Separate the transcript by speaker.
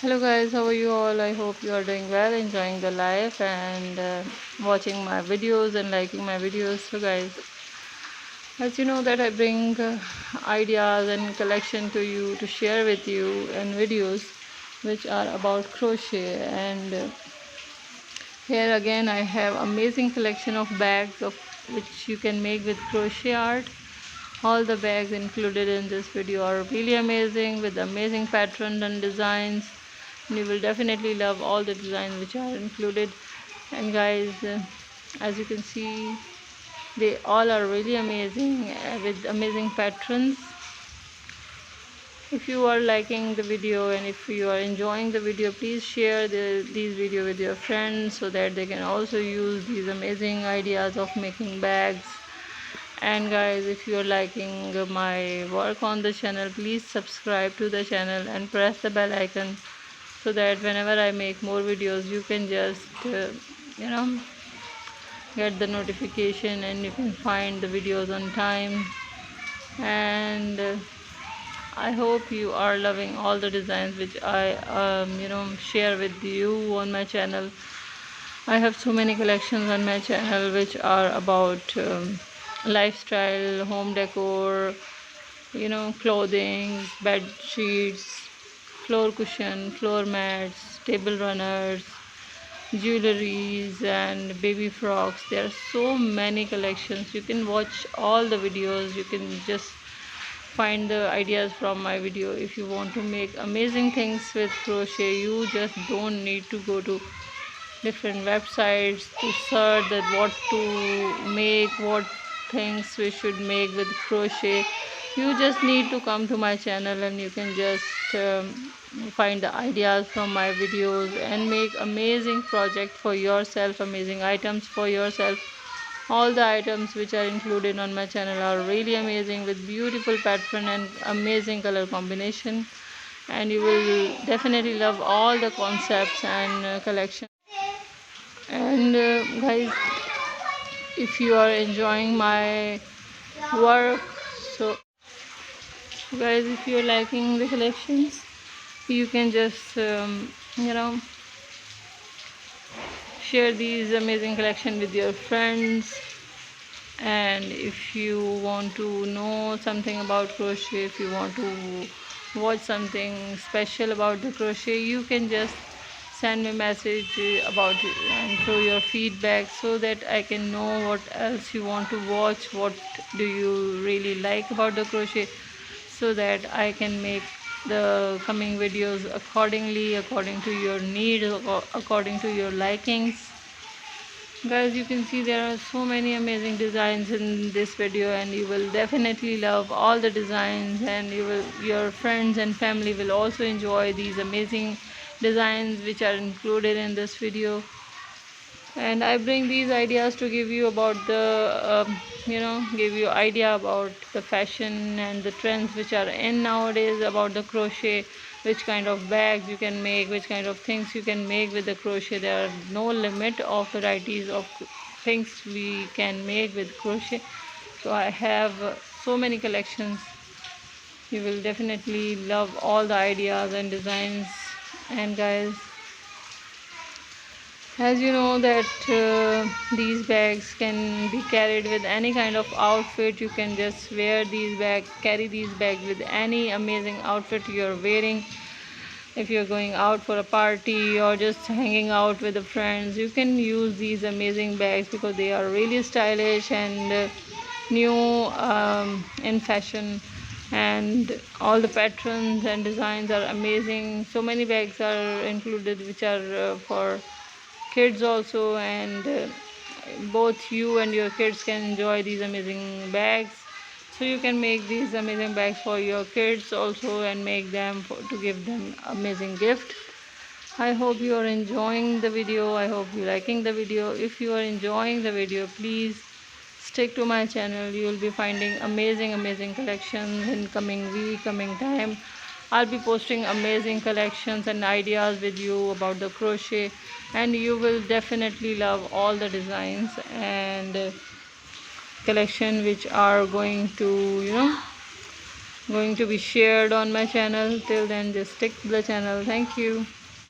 Speaker 1: Hello guys, how are you all? I hope you are doing well, enjoying the life and watching my videos and liking my videos. So guys, as you know that I bring ideas and collection to you to share with you and videos which are about crochet and here again I have amazing collection of bags of which you can make with crochet art. All the bags included in this video are really amazing with amazing patterns and designs. And you will definitely love all the designs which are included. And guys, as you can see, they all are really amazing with amazing patterns. If you are liking the video and if you are enjoying the video, please share these video with your friends so that they can also use these amazing ideas of making bags. And guys, if you are liking my work on the channel, please subscribe to the channel and press the bell icon so that whenever I make more videos you can just you know get the notification and you can find the videos on time. And I hope you are loving all the designs which I share with you on my channel. I have so many collections on my channel which are about lifestyle, home decor, clothing, bed sheets, floor cushion, floor mats, table runners, jewelries and baby frocks. There are so many collections. You can watch all the videos. You can just find the ideas from my video. If you want to make amazing things with crochet, you just don't need to go to different websites to search that what to make, what things we should make with crochet. You just need to come to my channel and you can just find the ideas from my videos and make amazing project for yourself, amazing items for yourself. All the items which are included on my channel are really amazing with beautiful pattern and amazing color combination, and you will definitely love all the concepts and collection. And guys, if you are enjoying my work, so guys, if you are liking the collections, you can just share these amazing collection with your friends. And if you want to know something about crochet, if you want to watch something special about the crochet, you can just send me message about it and through your feedback so that I can know what else you want to watch, what do you really like about the crochet, so that I can make the coming videos accordingly, according to your needs, according to your likings. Guys, you can see there are so many amazing designs in this video and you will definitely love all the designs, and your friends and family will also enjoy these amazing designs which are included in this video. And I bring these ideas to give you about the give you idea about the fashion and the trends which are in nowadays about the crochet, which kind of bags you can make, which kind of things you can make with the crochet. There are no limit of varieties of things we can make with crochet. So I have so many collections. You will definitely love all the ideas and designs. And guys, as you know that these bags can be carried with any kind of outfit. You can just wear these bags, carry these bags with any amazing outfit you're wearing. If you're going out for a party or just hanging out with the friends, you can use these amazing bags because they are really stylish and new in fashion, and all the patterns and designs are amazing. So many bags are included which are for kids also, and both you and your kids can enjoy these amazing bags. So you can make these amazing bags for your kids also and make them to give them amazing gift. I hope you are enjoying the video. I hope you liking the video. If you are enjoying the video, please stick to my channel. You will be finding amazing collections in coming week, coming time. I'll be posting amazing collections and ideas with you about the crochet, and you will definitely love all the designs and collection which are going to going to be shared on my channel. Till then, just stick to the channel. Thank you.